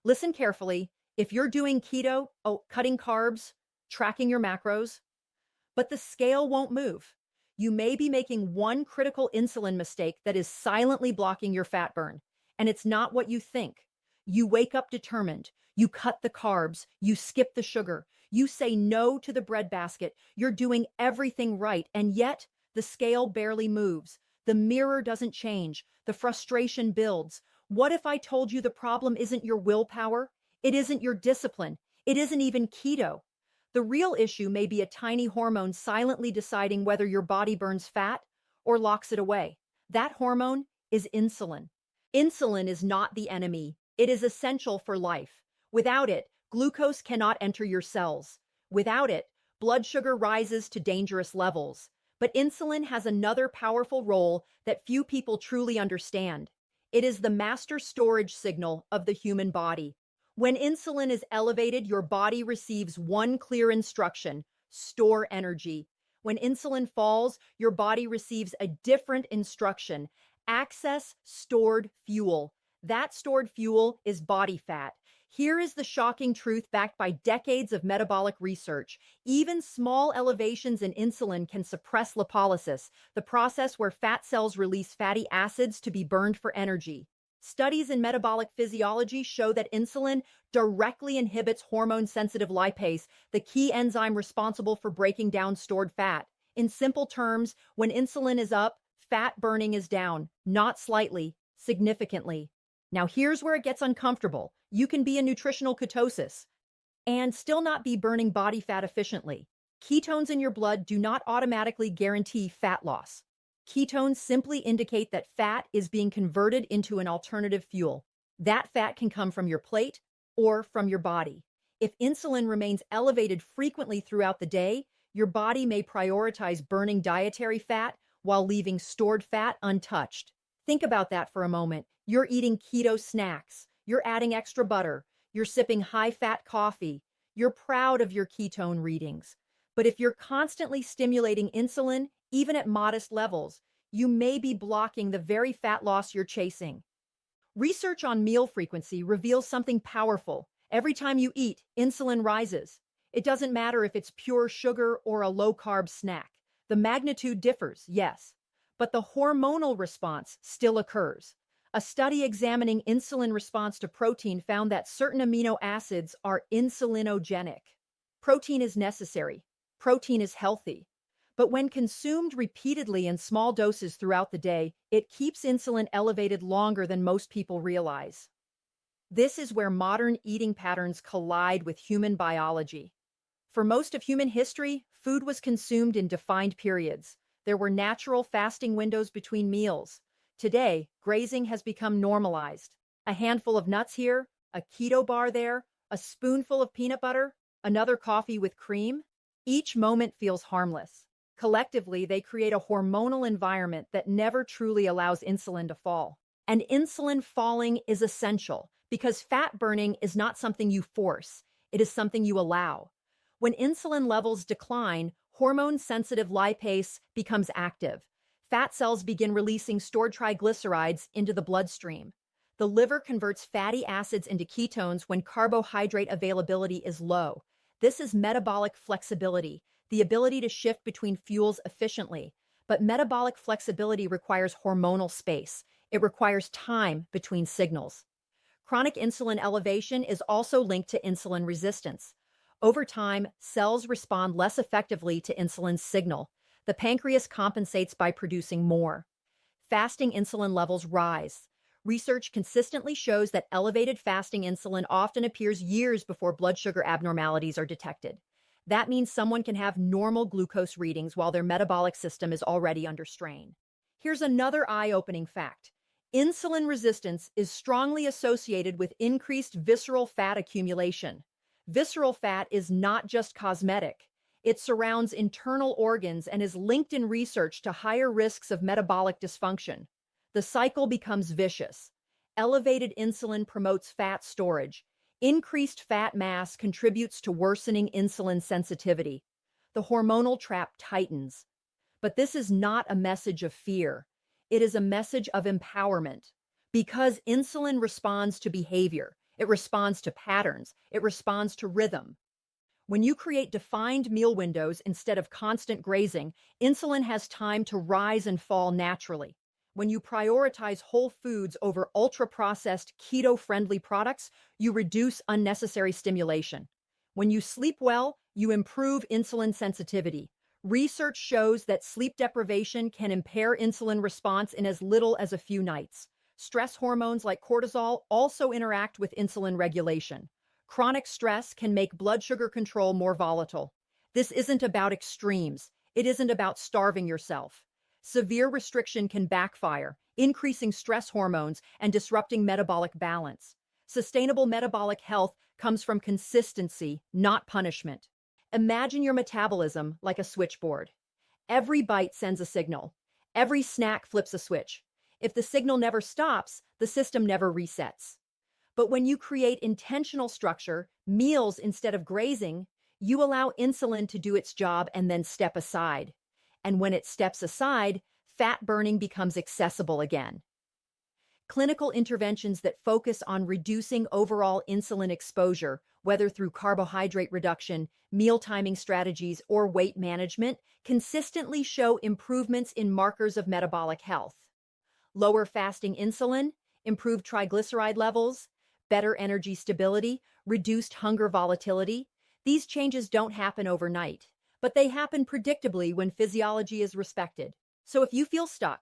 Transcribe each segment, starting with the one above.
Listen carefully. If you're doing keto, cutting carbs, tracking your macros, but the scale won't move, you may be making one critical insulin mistake that is silently blocking your fat burn. And it's not what you think. You wake up determined. You cut the carbs. You skip the sugar. You say no to the breadbasket. You're doing everything right. And yet, the scale barely moves. The mirror doesn't change. The frustration builds. What if I told you the problem isn't your willpower? It isn't your discipline. It isn't even keto. The real issue may be a tiny hormone silently deciding whether your body burns fat or locks it away. That hormone is insulin. Insulin is not the enemy. It is essential for life. Without it, glucose cannot enter your cells. Without it, blood sugar rises to dangerous levels. But insulin has another powerful role that few people truly understand. It is the master storage signal of the human body. When insulin is elevated, your body receives one clear instruction: store energy. When insulin falls, your body receives a different instruction: access stored fuel. That stored fuel is body fat. Here is the shocking truth backed by decades of metabolic research. Even small elevations in insulin can suppress lipolysis, the process where fat cells release fatty acids to be burned for energy. Studies in metabolic physiology show that insulin directly inhibits hormone-sensitive lipase, the key enzyme responsible for breaking down stored fat. In simple terms, when insulin is up, fat burning is down, not slightly, significantly. Now here's where it gets uncomfortable. You can be in nutritional ketosis and still not be burning body fat efficiently. Ketones in your blood do not automatically guarantee fat loss. Ketones simply indicate that fat is being converted into an alternative fuel. That fat can come from your plate or from your body. If insulin remains elevated frequently throughout the day, your body may prioritize burning dietary fat while leaving stored fat untouched. Think about that for a moment. You're eating keto snacks. You're adding extra butter. You're sipping high-fat coffee. You're proud of your ketone readings. But if you're constantly stimulating insulin, even at modest levels, you may be blocking the very fat loss you're chasing. Research on meal frequency reveals something powerful. Every time you eat, insulin rises. It doesn't matter if it's pure sugar or a low-carb snack. The magnitude differs, yes, but the hormonal response still occurs. A study examining insulin response to protein found that certain amino acids are insulinogenic. Protein is necessary. Protein is healthy. But when consumed repeatedly in small doses throughout the day, it keeps insulin elevated longer than most people realize. This is where modern eating patterns collide with human biology. For most of human history, food was consumed in defined periods. There were natural fasting windows between meals. Today, grazing has become normalized. A handful of nuts here, a keto bar there, a spoonful of peanut butter, another coffee with cream. Each moment feels harmless. Collectively, they create a hormonal environment that never truly allows insulin to fall. And insulin falling is essential because fat burning is not something you force. It is something you allow. When insulin levels decline, hormone-sensitive lipase becomes active. Fat cells begin releasing stored triglycerides into the bloodstream. The liver converts fatty acids into ketones when carbohydrate availability is low. This is metabolic flexibility, the ability to shift between fuels efficiently. But metabolic flexibility requires hormonal space. It requires time between signals. Chronic insulin elevation is also linked to insulin resistance. Over time, cells respond less effectively to insulin's signal. The pancreas compensates by producing more. Fasting insulin levels rise. Research consistently shows that elevated fasting insulin often appears years before blood sugar abnormalities are detected. That means someone can have normal glucose readings while their metabolic system is already under strain. Here's another eye-opening fact. Insulin resistance is strongly associated with increased visceral fat accumulation. Visceral fat is not just cosmetic. It surrounds internal organs and is linked in research to higher risks of metabolic dysfunction. The cycle becomes vicious. Elevated insulin promotes fat storage. Increased fat mass contributes to worsening insulin sensitivity. The hormonal trap tightens. But this is not a message of fear. It is a message of empowerment. Because insulin responds to behavior, It responds to patterns. It responds to rhythm. When you create defined meal windows instead of constant grazing, insulin has time to rise and fall naturally. When you prioritize whole foods over ultra-processed, keto-friendly products, you reduce unnecessary stimulation. When you sleep well, you improve insulin sensitivity. Research shows that sleep deprivation can impair insulin response in as little as a few nights. Stress hormones like cortisol also interact with insulin regulation. Chronic stress can make blood sugar control more volatile. This isn't about extremes. It isn't about starving yourself. Severe restriction can backfire, increasing stress hormones and disrupting metabolic balance. Sustainable metabolic health comes from consistency, not punishment. Imagine your metabolism like a switchboard. Every bite sends a signal. Every snack flips a switch. If the signal never stops, the system never resets. But when you create intentional structure, meals instead of grazing, you allow insulin to do its job and then step aside. And when it steps aside, fat burning becomes accessible again. Clinical interventions that focus on reducing overall insulin exposure, whether through carbohydrate reduction, meal timing strategies, or weight management, consistently show improvements in markers of metabolic health. Lower fasting insulin, improved triglyceride levels, better energy stability, reduced hunger volatility. These changes don't happen overnight, but they happen predictably when physiology is respected. So if you feel stuck,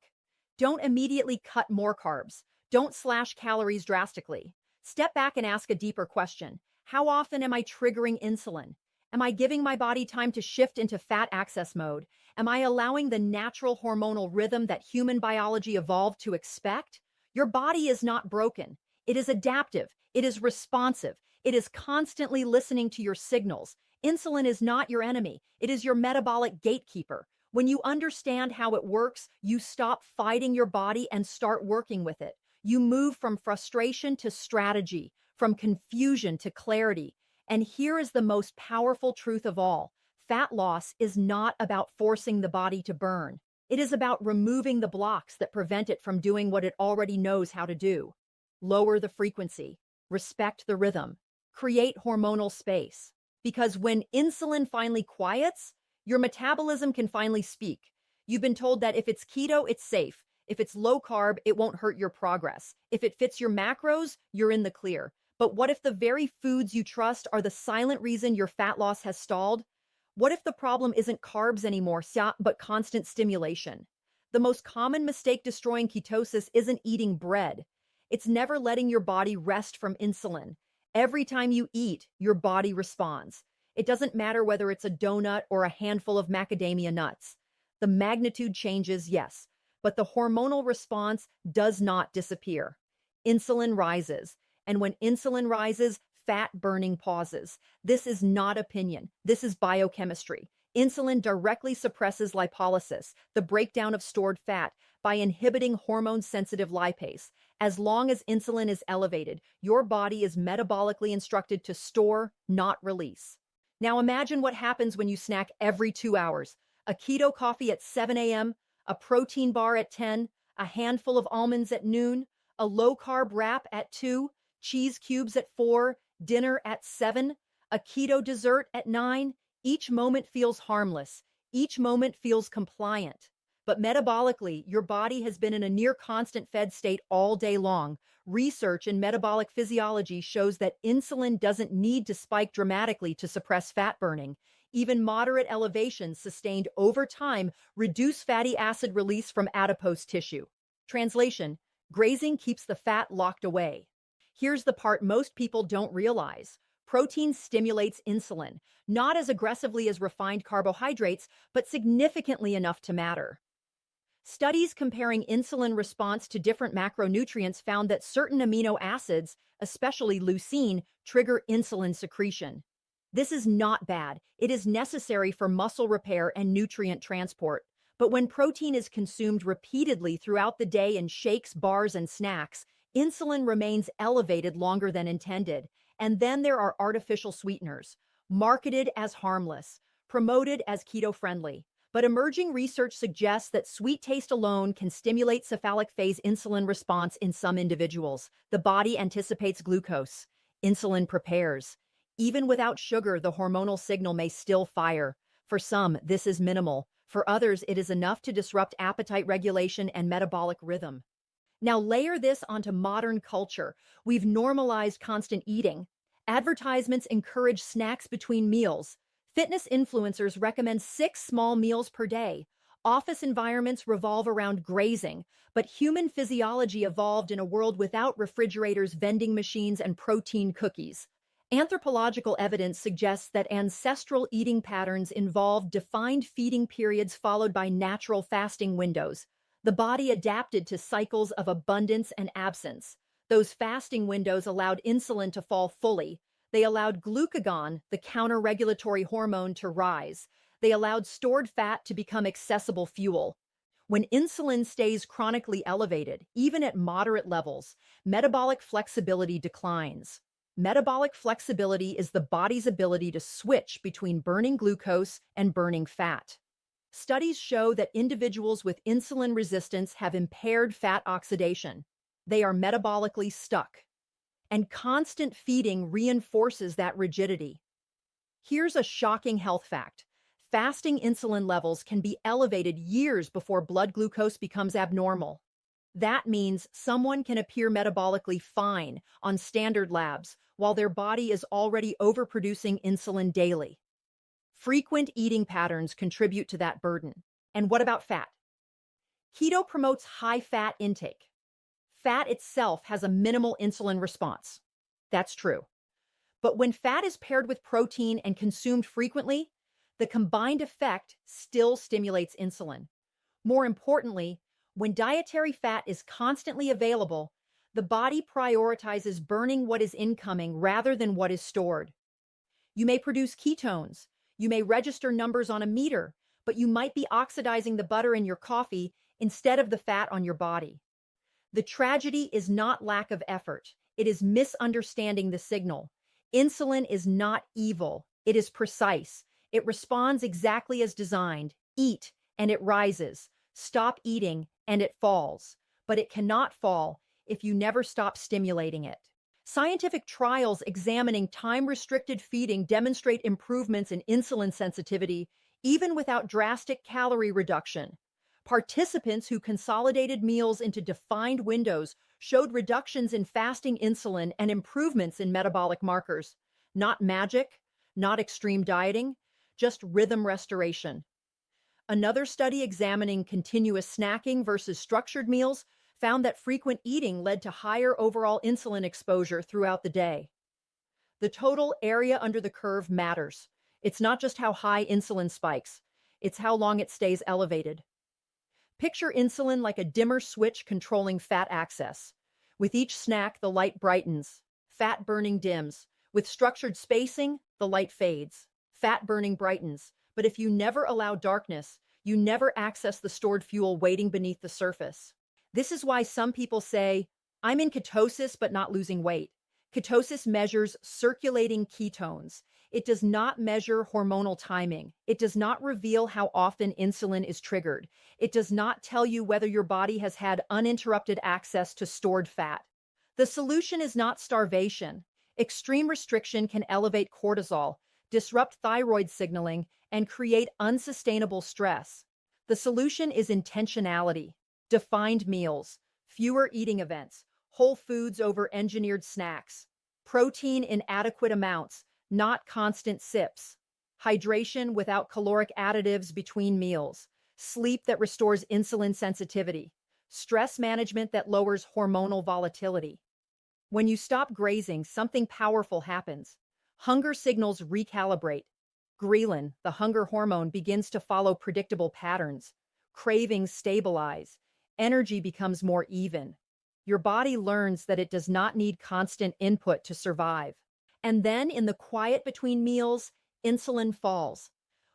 don't immediately cut more carbs. Don't slash calories drastically. Step back and ask a deeper question. How often am I triggering insulin? Am I giving my body time to shift into fat access mode? Am I allowing the natural hormonal rhythm that human biology evolved to expect? Your body is not broken. It is adaptive. It is responsive. It is constantly listening to your signals. Insulin is not your enemy. It is your metabolic gatekeeper. When you understand how it works, you stop fighting your body and start working with it. You move from frustration to strategy, from confusion to clarity. And here is the most powerful truth of all. Fat loss is not about forcing the body to burn. It is about removing the blocks that prevent it from doing what it already knows how to do. Lower the frequency, respect the rhythm, create hormonal space. Because when insulin finally quiets, your metabolism can finally speak. You've been told that if it's keto, it's safe. If it's low carb, it won't hurt your progress. If it fits your macros, you're in the clear. But what if the very foods you trust are the silent reason your fat loss has stalled? What if the problem isn't carbs anymore, but constant stimulation? The most common mistake destroying ketosis isn't eating bread. It's never letting your body rest from insulin. Every time you eat, your body responds. It doesn't matter whether it's a donut or a handful of macadamia nuts. The magnitude changes, yes, but the hormonal response does not disappear. Insulin rises, and when insulin rises, fat burning pauses. This is not opinion. This is biochemistry. Insulin directly suppresses lipolysis, the breakdown of stored fat, by inhibiting hormone-sensitive lipase. As long as insulin is elevated, your body is metabolically instructed to store, not release. Now imagine what happens when you snack every 2 hours. A keto coffee at 7 a.m., a protein bar at 10, a handful of almonds at noon, a low-carb wrap at 2, cheese cubes at 4, dinner at 7, a keto dessert at 9. Each moment feels harmless. Each moment feels compliant. But metabolically, your body has been in a near constant fed state all day long. Research in metabolic physiology shows that insulin doesn't need to spike dramatically to suppress fat burning. Even moderate elevations sustained over time reduce fatty acid release from adipose tissue. Translation: grazing keeps the fat locked away. Here's the part most people don't realize. Protein stimulates insulin, not as aggressively as refined carbohydrates, but significantly enough to matter. Studies comparing insulin response to different macronutrients found that certain amino acids, especially leucine, trigger insulin secretion. This is not bad. It is necessary for muscle repair and nutrient transport. But when protein is consumed repeatedly throughout the day in shakes, bars, and snacks, insulin remains elevated longer than intended. And then there are artificial sweeteners, marketed as harmless, promoted as keto-friendly. But emerging research suggests that sweet taste alone can stimulate cephalic phase insulin response in some individuals. The body anticipates glucose. Insulin prepares. Even without sugar, the hormonal signal may still fire. For some, this is minimal. For others, it is enough to disrupt appetite regulation and metabolic rhythm. Now layer this onto modern culture. We've normalized constant eating. Advertisements encourage snacks between meals. Fitness influencers recommend 6 small meals per day. Office environments revolve around grazing, but human physiology evolved in a world without refrigerators, vending machines, and protein cookies. Anthropological evidence suggests that ancestral eating patterns involved defined feeding periods followed by natural fasting windows. The body adapted to cycles of abundance and absence. Those fasting windows allowed insulin to fall fully. They allowed glucagon, the counter-regulatory hormone, to rise. They allowed stored fat to become accessible fuel. When insulin stays chronically elevated, even at moderate levels, metabolic flexibility declines. Metabolic flexibility is the body's ability to switch between burning glucose and burning fat. Studies show that individuals with insulin resistance have impaired fat oxidation. They are metabolically stuck. And constant feeding reinforces that rigidity. Here's a shocking health fact. Fasting insulin levels can be elevated years before blood glucose becomes abnormal. That means someone can appear metabolically fine on standard labs while their body is already overproducing insulin daily. Frequent eating patterns contribute to that burden. And what about fat? Keto promotes high-fat intake. Fat itself has a minimal insulin response. That's true. But when fat is paired with protein and consumed frequently, the combined effect still stimulates insulin. More importantly, when dietary fat is constantly available, the body prioritizes burning what is incoming rather than what is stored. You may produce ketones. You may register numbers on a meter, but you might be oxidizing the butter in your coffee instead of the fat on your body. The tragedy is not lack of effort. It is misunderstanding the signal. Insulin is not evil. It is precise. It responds exactly as designed. Eat, and it rises. Stop eating, and it falls. But it cannot fall if you never stop stimulating it. Scientific trials examining time-restricted feeding demonstrate improvements in insulin sensitivity even without drastic calorie reduction. Participants who consolidated meals into defined windows showed reductions in fasting insulin and improvements in metabolic markers. Not magic, not extreme dieting, just rhythm restoration. Another study examining continuous snacking versus structured meals found that frequent eating led to higher overall insulin exposure throughout the day. The total area under the curve matters. It's not just how high insulin spikes, it's how long it stays elevated. Picture insulin like a dimmer switch controlling fat access. With each snack, the light brightens. Fat burning dims. With structured spacing, the light fades. Fat burning brightens. But if you never allow darkness, you never access the stored fuel waiting beneath the surface. This is why some people say, I'm in ketosis but not losing weight. Ketosis measures circulating ketones. It does not measure hormonal timing. It does not reveal how often insulin is triggered. It does not tell you whether your body has had uninterrupted access to stored fat. The solution is not starvation. Extreme restriction can elevate cortisol, disrupt thyroid signaling, and create unsustainable stress. The solution is intentionality, defined meals, fewer eating events, whole foods over engineered snacks, protein in adequate amounts, not constant sips, hydration without caloric additives between meals, sleep that restores insulin sensitivity, stress management that lowers hormonal volatility. When you stop grazing, something powerful happens. Hunger signals recalibrate. Ghrelin, the hunger hormone, begins to follow predictable patterns. Cravings stabilize. Energy becomes more even. Your body learns that it does not need constant input to survive. And then, in the quiet between meals, insulin falls.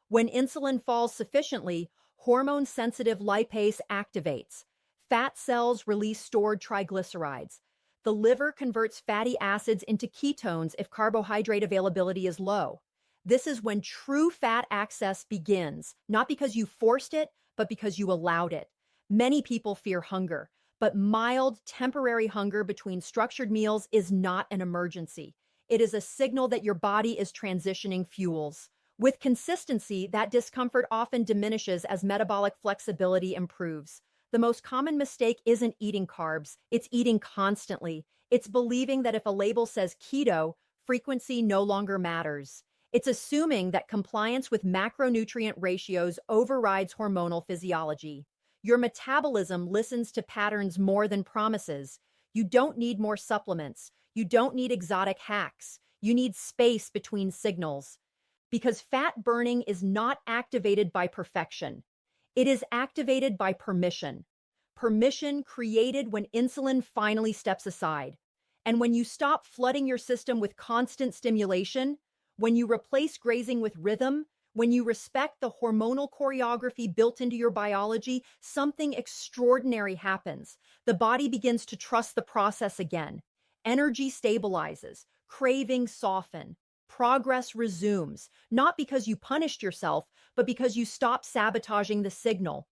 When insulin falls sufficiently, hormone-sensitive lipase activates. Fat cells release stored triglycerides. The liver converts fatty acids into ketones if carbohydrate availability is low. This is when true fat access begins, not because you forced it, but because you allowed it. Many people fear hunger, but mild, temporary hunger between structured meals is not an emergency. It is a signal that your body is transitioning fuels. With consistency, that discomfort often diminishes as metabolic flexibility improves. The most common mistake isn't eating carbs, it's eating constantly. It's believing that if a label says keto, frequency no longer matters. It's assuming that compliance with macronutrient ratios overrides hormonal physiology. Your metabolism listens to patterns more than promises. You don't need more supplements. You don't need exotic hacks. You need space between signals. Because fat burning is not activated by perfection. It is activated by permission. Permission created when insulin finally steps aside. And when you stop flooding your system with constant stimulation, when you replace grazing with rhythm, when you respect the hormonal choreography built into your biology, something extraordinary happens. The body begins to trust the process again. Energy stabilizes, cravings soften, progress resumes, not because you punished yourself, but because you stopped sabotaging the signal.